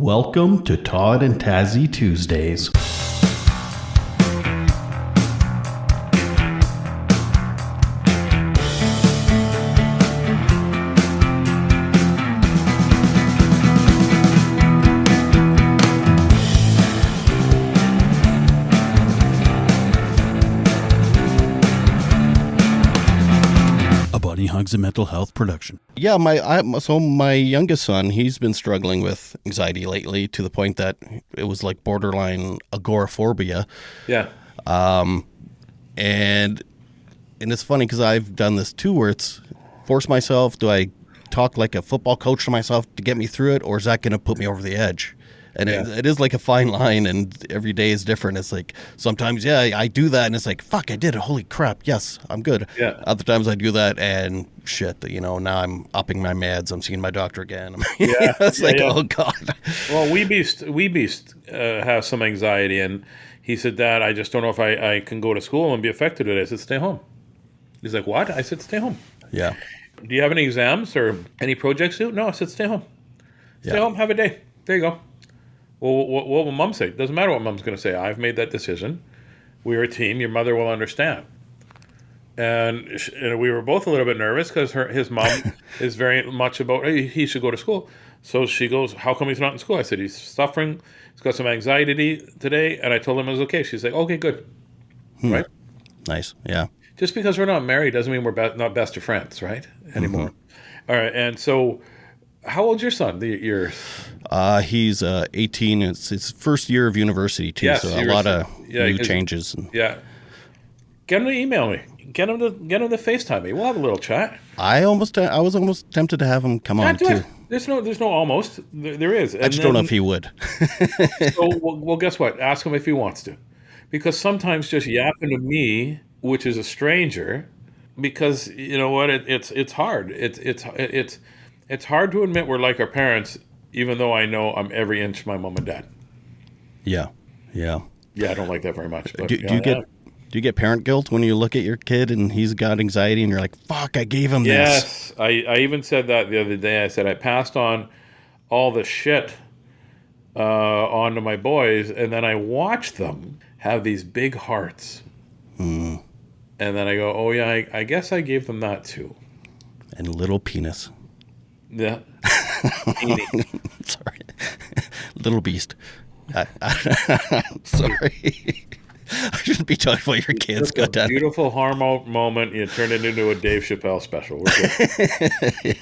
Welcome to Todd and Tazzy Tuesdays. Hugs and mental health production. Yeah, my youngest son, he's been struggling with anxiety lately to the point that it was like borderline agoraphobia. Yeah. And it's funny because I've done this too, where it's force myself. Do I talk like a football coach to myself to get me through it, or is that going to put me over the edge? And it is like a fine line, and every day is different. It's like sometimes, I do that, and it's like, fuck, I did it. Holy crap, yes, I'm good. Yeah. Other times I do that, and shit, now I'm upping my meds. I'm seeing my doctor again. Yeah. Oh, God. Well, we beast has some anxiety, and he said, Dad, I just don't know if I can go to school and be affected with it. I said, stay home. He's like, what? I said, stay home. Yeah. Do you have any exams or any projects due? No, I said, stay home. Stay home, have a day. There you go. Well, what will Mom say? It doesn't matter what Mom's going to say. I've made that decision. We're a team. Your mother will understand. And we were both a little bit nervous because his mom is very much about, hey, he should go to school. So she goes, how come he's not in school? I said, he's suffering. He's got some anxiety today. And I told him it was okay. She's like, okay, good. Right? Nice. Yeah. Just because we're not married doesn't mean we're not best of friends, right? Anymore. Mm-hmm. All right. And so how old's your son? He's 18. It's his first year of university too, so a lot of new changes. Yeah, get him to email me. Get him to FaceTime me. We'll have a little chat. I was almost tempted to have him come on too. There's no almost. There is. I just don't know if he would. So well, guess what? Ask him if he wants to, because sometimes just yapping to me, which is a stranger, because you know what? It's hard. It's hard to admit we're like our parents, even though I know I'm every inch my mom and dad. Yeah. Yeah, I don't like that very much. But do you get parent guilt when you look at your kid and he's got anxiety and you're like, fuck, I gave him this? Yes, I even said that the other day. I said I passed on all the shit onto my boys, and then I watched them have these big hearts. And then I go, oh yeah, I guess I gave them that too. And little penis. Yeah. Sorry. Little beast. Sorry. I shouldn't be talking about your kids. It's a beautiful hormone moment. You turned it into a Dave Chappelle special. We're good.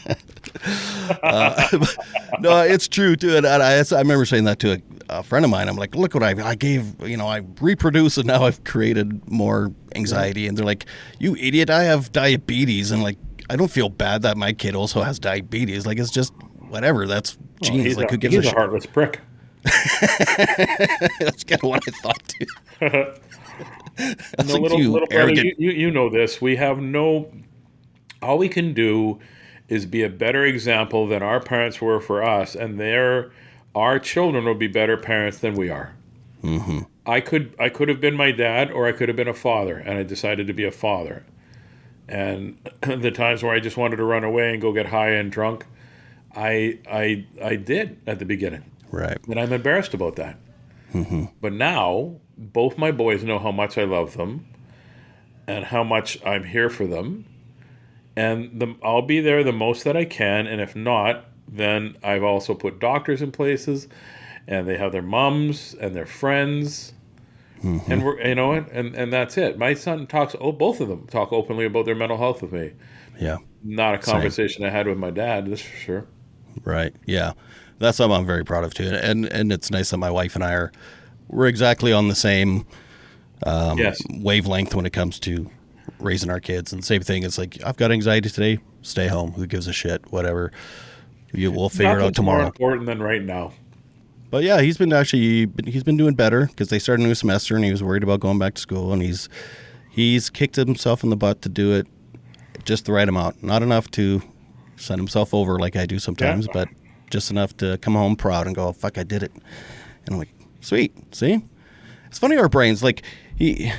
No, it's true too. And I remember saying that to a friend of mine. I'm like, look what I gave, I reproduced and now I've created more anxiety. And they're like, you idiot, I have diabetes. And like, I don't feel bad that my kid also has diabetes. Like, it's just whatever. That's genes. Who gives a shit? He's a heartless prick. That's kind of what I thought too. No, like little brother, you know this. We have all we can do is be a better example than our parents were for us, and our children will be better parents than we are. Mm-hmm. I could have been my dad, or I could have been a father, and I decided to be a father. And the times where I just wanted to run away and go get high and drunk, I did at the beginning. Right. And I'm embarrassed about that. Mm-hmm. But now, both my boys know how much I love them and how much I'm here for them. And I'll be there the most that I can. And if not, then I've also put doctors in places, and they have their moms and their friends. Mm-hmm. And we're, and that's it. My son both of them talk openly about their mental health with me. Yeah. Not a conversation I had with my dad, that's for sure. Right. Yeah. That's something I'm very proud of too. And it's nice that my wife and we're exactly on the same wavelength when it comes to raising our kids. And same thing. It's like, I've got anxiety today. Stay home. Who gives a shit? Whatever. We'll figure it out tomorrow. More important than right now. But yeah, he's been doing better because they started a new semester and he was worried about going back to school, and he's kicked himself in the butt to do it just the right amount. Not enough to send himself over like I do sometimes, but just enough to come home proud and go, fuck, I did it. And I'm like, sweet. See? It's funny, our brains, like he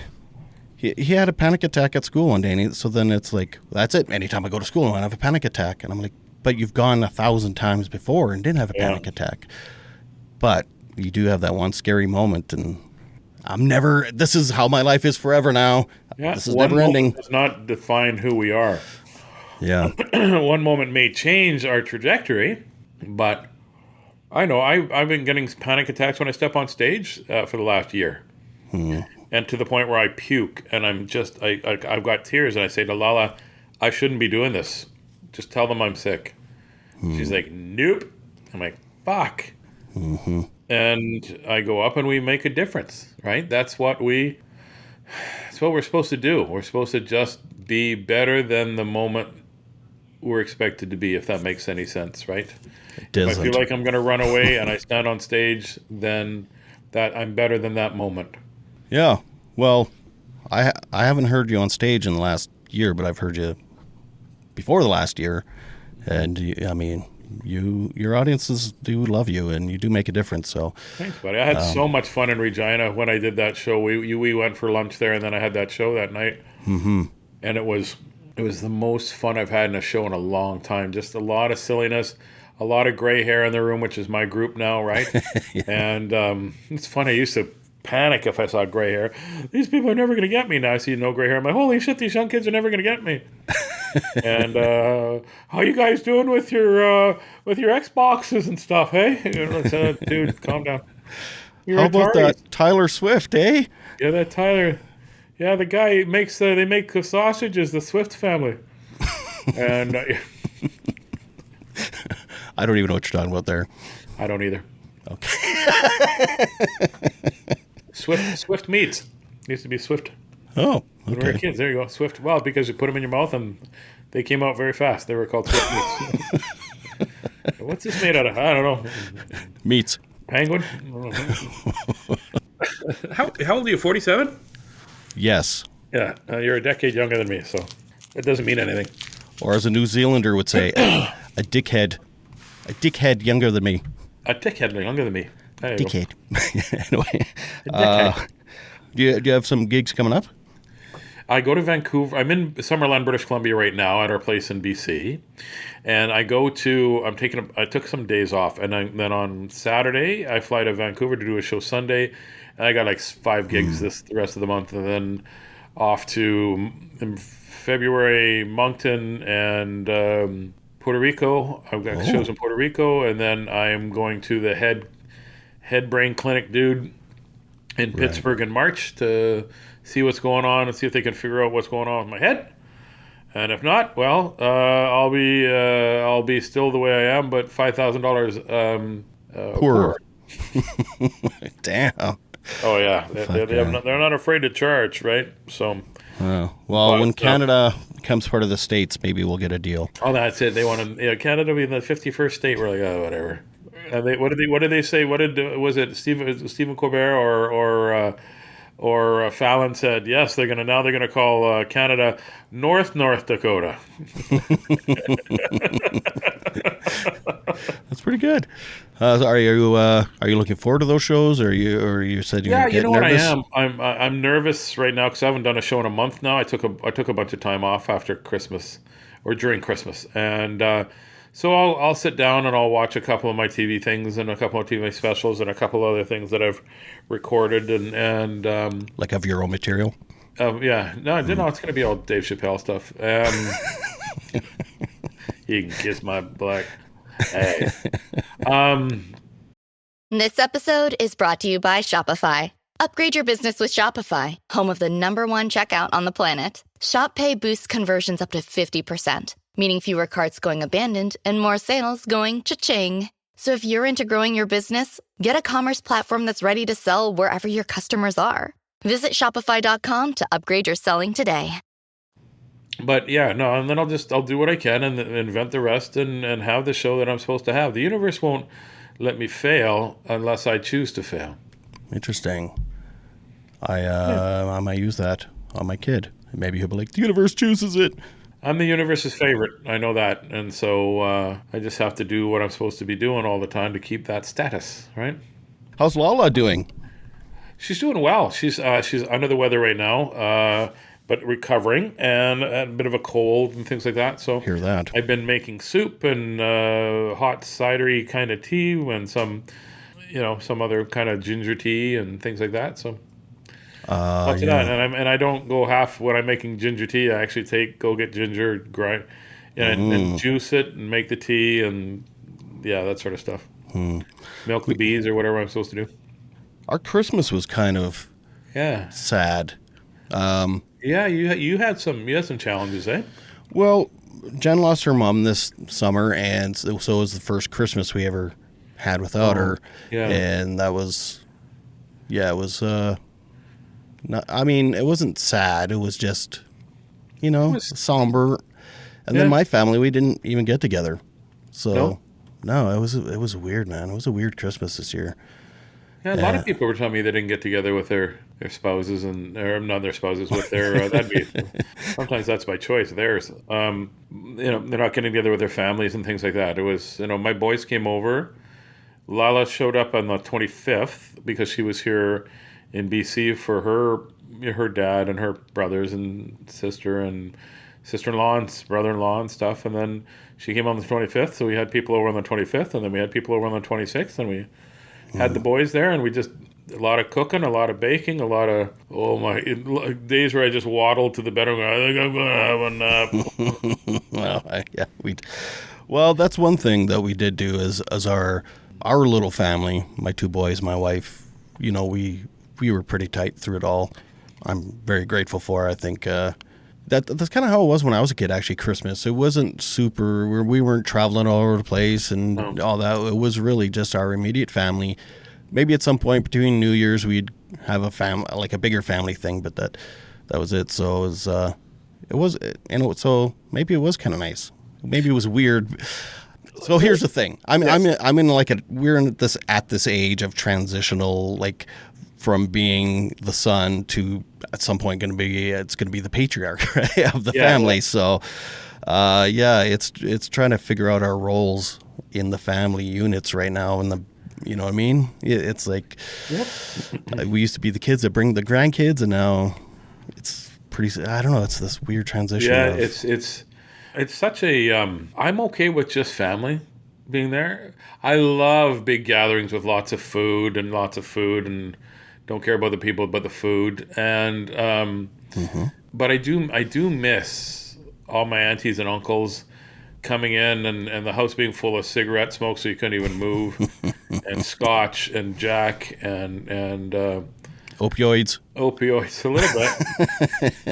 had a panic attack at school one day, and so then it's like, that's it. Anytime I go to school, I have a panic attack. And I'm like, but you've gone 1,000 times before and didn't have a panic attack. But you do have that one scary moment, and this is how my life is forever now. Yeah, This is never ending. Does not define who we are. Yeah. One moment may change our trajectory, but I know I've been getting panic attacks when I step on stage for the last year. And to the point where I puke, and I've got tears, and I say to Lala, I shouldn't be doing this. Just tell them I'm sick. She's like, nope. I'm like, fuck. And I go up and we make a difference, right? That's what we're supposed to do. We're supposed to just be better than the moment we're expected to be, if that makes any sense, right? It doesn't. If I feel like I'm going to run away and I stand on stage, then that I'm better than that moment. Yeah. Well, I haven't heard you on stage in the last year, but I've heard you before the last year. And your audiences do love you, and you do make a difference. So thanks, buddy. I had so much fun in Regina when I did that show. We went for lunch there, and then I had that show that night. And it was the most fun I've had in a show in a long time. Just a lot of silliness, a lot of gray hair in the room, which is my group now, right? Yeah. And it's funny. I used to panic if I saw gray hair. These people are never going to get me. Now I see no gray hair. I'm like, holy shit, these young kids are never going to get me. And how you guys doing with your Xboxes and stuff, hey? Dude, calm down. How about that Tyler Swift, eh? Yeah, that Tyler. Yeah, the guy makes they make the sausages, the Swift family. And I don't even know what you're talking about there. I don't either. Okay. Swift meats. It used to be Swift. Oh, okay. When we were kids, there you go. Swift. Well, because you put them in your mouth and they came out very fast. They were called Swift meats. What's this made out of? I don't know. Meats. Penguin? How old are you, 47? Yes. Yeah, you're a decade younger than me, so that doesn't mean anything. Or as a New Zealander would say, a dickhead. A dickhead younger than me. A dickhead younger than me. Dickhead. Anyway. Do you have some gigs coming up? I go to Vancouver. I'm in Summerland, British Columbia right now at our place in BC. And I took some days off. And then on Saturday, I fly to Vancouver to do a show Sunday. And I got like 5 gigs the rest of the month. And then off to in February, Moncton and Puerto Rico. I've got shows in Puerto Rico. And then I am going to the head brain clinic dude in Pittsburgh in March to see what's going on and see if they can figure out what's going on with my head. And if not, well, I'll be still the way I am, but $5,000 poorer. Damn. Oh yeah, they're not afraid to charge, right? So. When Canada becomes part of the States, maybe we'll get a deal. Oh, that's it. They want to. Canada be the 51st state. We're like, oh, whatever. What did they say? Was it Stephen Colbert or Fallon said? Yes, they're gonna call Canada North Dakota. That's pretty good. Are you looking forward to those shows, or you said you get nervous? What I am. I'm nervous right now because I haven't done a show in a month now. I took a bunch of time off after Christmas or during Christmas, and. So I'll sit down and I'll watch a couple of my TV things and a couple of TV specials and a couple other things that I've recorded and like of your own material. Yeah, no, it's going to be all Dave Chappelle stuff. You can kiss my black. Hey. This episode is brought to you by Shopify. Upgrade your business with Shopify, home of the #1 checkout on the planet. Shop Pay boosts conversions up to 50%. Meaning fewer carts going abandoned and more sales going cha-ching. So if you're into growing your business, get a commerce platform that's ready to sell wherever your customers are. Visit Shopify.com to upgrade your selling today. But yeah, no, and then I'll do what I can and invent the rest and have the show that I'm supposed to have. The universe won't let me fail unless I choose to fail. Interesting. I might use that on my kid. Maybe he'll be like, the universe chooses it. I'm the universe's favorite. I know that. And so I just have to do what I'm supposed to be doing all the time to keep that status, right? How's Lala doing? She's doing well. She's under the weather right now, but recovering and a bit of a cold and things like that. So hear that. I've been making soup and hot cidery kind of tea and some, some other kind of ginger tea and things like that. So lots of that. And I don't go half when I'm making ginger tea. I actually go get ginger, grind, and juice it and make the tea and that sort of stuff. Milk the bees or whatever I'm supposed to do. Our Christmas was kind of sad. You had some challenges, eh? Well, Jen lost her mom this summer, and so it was the first Christmas we ever had without her. Yeah. And that was, it was, it wasn't sad. It was just, somber. And then my family, we didn't even get together. So, no, it was weird, man. It was a weird Christmas this year. Yeah, a lot of people were telling me they didn't get together with their spouses or not their spouses, with their sometimes that's by choice, theirs. They're not getting together with their families and things like that. It was, my boys came over. Lala showed up on the 25th because she was here in BC for her dad and her brothers and sister and sister-in-law and brother-in-law and stuff. And then she came on the 25th, so we had people over on the 25th, and then we had people over on the 26th, and we had the boys there, and we just a lot of cooking, a lot of baking, a lot of days where I just waddled to the bedroom. I think I'm gonna have a nap. Well, that's one thing that we did do as our little family, my two boys, my wife. We were pretty tight through it all. I'm very grateful for. I think that's kind of how it was when I was a kid. Actually, Christmas, it wasn't super. We weren't traveling all over the place and all that. It was really just our immediate family. Maybe at some point between New Year's we'd have a family, like a bigger family thing, but that was it. So so maybe it was kind of nice. Maybe it was weird. So here's the thing. We're at this age of transitional, like from being the son to at some point it's going to be the patriarch, right, of the family. Yeah. So it's trying to figure out our roles in the family units right now, and you know what I mean? It's like we used to be the kids that bring the grandkids, and now it's pretty. I don't know. It's this weird transition. Yeah, it's such a. I'm okay with just family being there. I love big gatherings with lots of food, and don't care about the people but the food. And but I do miss all my aunties and uncles coming in and the house being full of cigarette smoke so you couldn't even move, and scotch and Jack and opioids a little bit.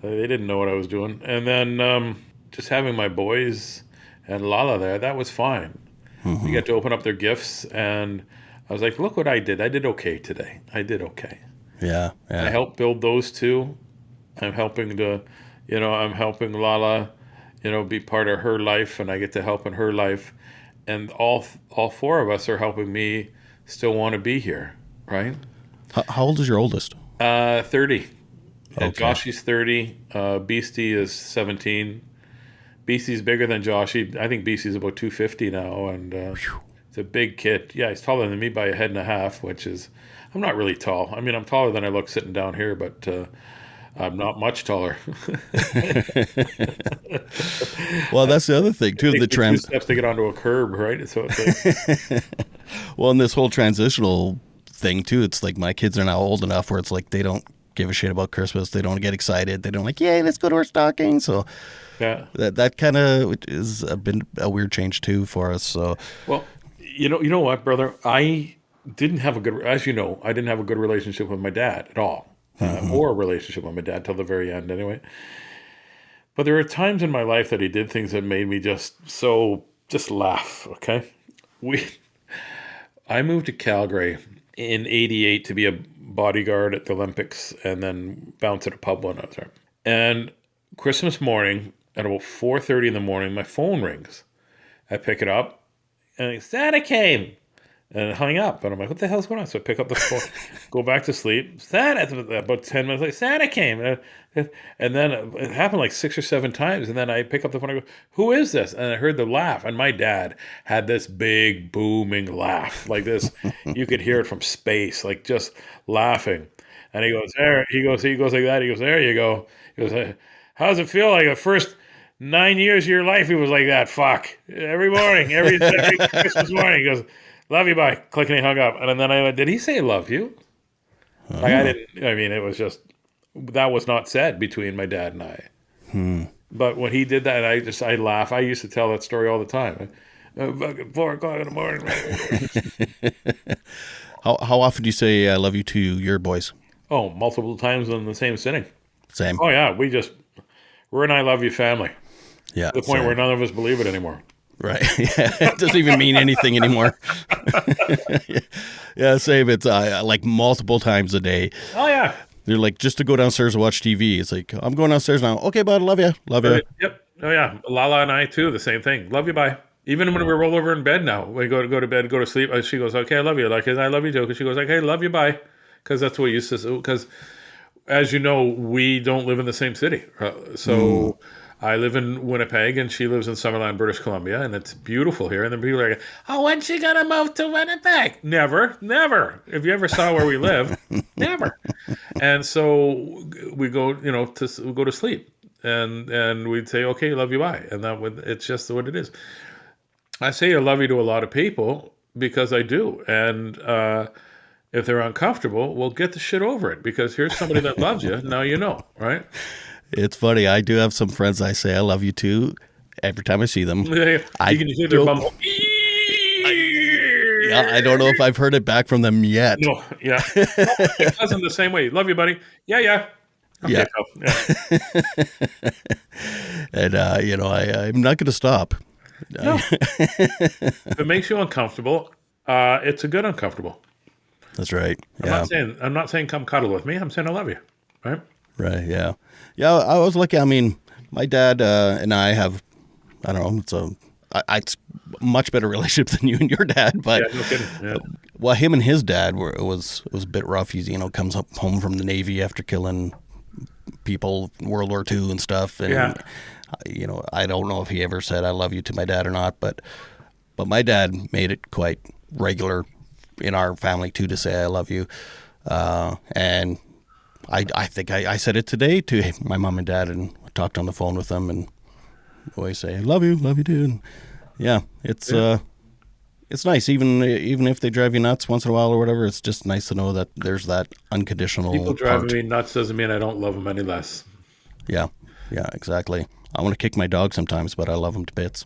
They didn't know what I was doing. And then just having my boys and Lala there, that was fine. We got to open up their gifts, and I was like, look what I did. I did okay today. I did okay. Yeah. I helped build those two. I'm helping I'm helping Lala, be part of her life, and I get to help in her life. And all four of us are helping me still want to be here, right? How old is your oldest? 30. Okay. Joshy's 30. Beastie is 17. Beastie's bigger than Joshy. I think Beastie's about 250 now, and it's a big kid. Yeah, he's taller than me by a head and a half, which is, I'm not really tall. I mean, I'm taller than I look sitting down here, but I'm not much taller. Well, that's the other thing too. The 2 steps to get onto a curb, right? So it's like, well, in this whole transitional thing too, it's like my kids are now old enough where it's like they don't give a shit about Christmas. They don't get excited. They don't like, yay, let's go to our stocking. So yeah, that kind of is been a weird change too for us. So well, you know what, brother, I didn't have a good relationship with my dad at all. Or a relationship with my dad till the very end anyway. But there were times in my life that he did things that made me just laugh, okay? I moved to Calgary in 88 to be a bodyguard at the Olympics and then bounce at a pub when I was there. And Christmas morning at about 4:30 in the morning, my phone rings. I pick it up and Santa came. And it hung up. And I'm like, what the hell's going on? So I pick up the phone, go back to sleep. Santa, about 10 minutes later, Santa came. And then it happened like 6 or 7 times. And then I pick up the phone and I go, who is this? And I heard the laugh. And my dad had this big booming laugh like this. You could hear it from space, like just laughing. And he goes, there. He goes like that. He goes, there you go. He goes, how does it feel like the first 9 years of your life? He was like that. Fuck. Every morning, every Christmas morning. He goes, Love you, bye. Click, and he hung up. And then I went, did he say love you? Like, I didn't, I mean, it was just, that was not said between my dad and I. But when he did that, I laugh. I used to tell that story all the time. Fucking 4 o'clock in the morning. How often do you say I love you to your boys? Oh, multiple times in the same sitting. Same. Oh, yeah. We're an I love you family. Yeah. To the point where none of us believe it anymore. Right. Yeah. It doesn't even mean anything anymore. Yeah, same. It's like multiple times a day. Oh, yeah. They're like, just to go downstairs and watch TV. It's like, I'm going downstairs now. Okay, bud, love you. Love you. Yep. Oh, yeah. Lala and I, too, the same thing. Love you, bye. Even when we roll over in bed now, we go to bed, go to sleep, she goes, okay, I love you. Like, I love you, too. Because she goes, okay, love you, bye. Because that's what we used to do. Because, as you know, we don't live in the same city. So I live in Winnipeg, and she lives in Summerland, British Columbia, and it's beautiful here. And then people are like, oh, when's she going to move to Winnipeg? Never. If you ever saw where we live, never. And so we go, we go to sleep. And we'd say, okay, love you, bye. And it's just what it is. I say I love you to a lot of people because I do. And if they're uncomfortable, well, get the shit over it, because here's somebody that loves you. Now you know, right? It's funny. I do have some friends I say I love you to every time I see them. You can hear their bum. I don't know if I've heard it back from them yet. No, yeah. It doesn't the same way. Love you, buddy. Yeah. Okay, Yeah. yeah. And, I'm not going to stop. No. If it makes you uncomfortable, it's a good uncomfortable. That's right. I'm not saying come cuddle with me. I'm saying I love you. Right? Right. Yeah. Yeah. I was lucky. I mean, my dad and I have, I don't know, it's a much better relationship than you and your dad. But yeah, no kidding. Yeah. Well, him and his dad it was a bit rough. He comes up home from the Navy after killing people in World War II and stuff. And I don't know if he ever said I love you to my dad or not, but my dad made it quite regular in our family too to say I love you. And I think I said it today to my mom and dad, and I talked on the phone with them, and always say love you too. And yeah, it's nice, even if they drive you nuts once in a while or whatever. It's just nice to know that there's that unconditional people driving me nuts doesn't mean I don't love them any less. Yeah, exactly. I want to kick my dog sometimes, but I love him to bits.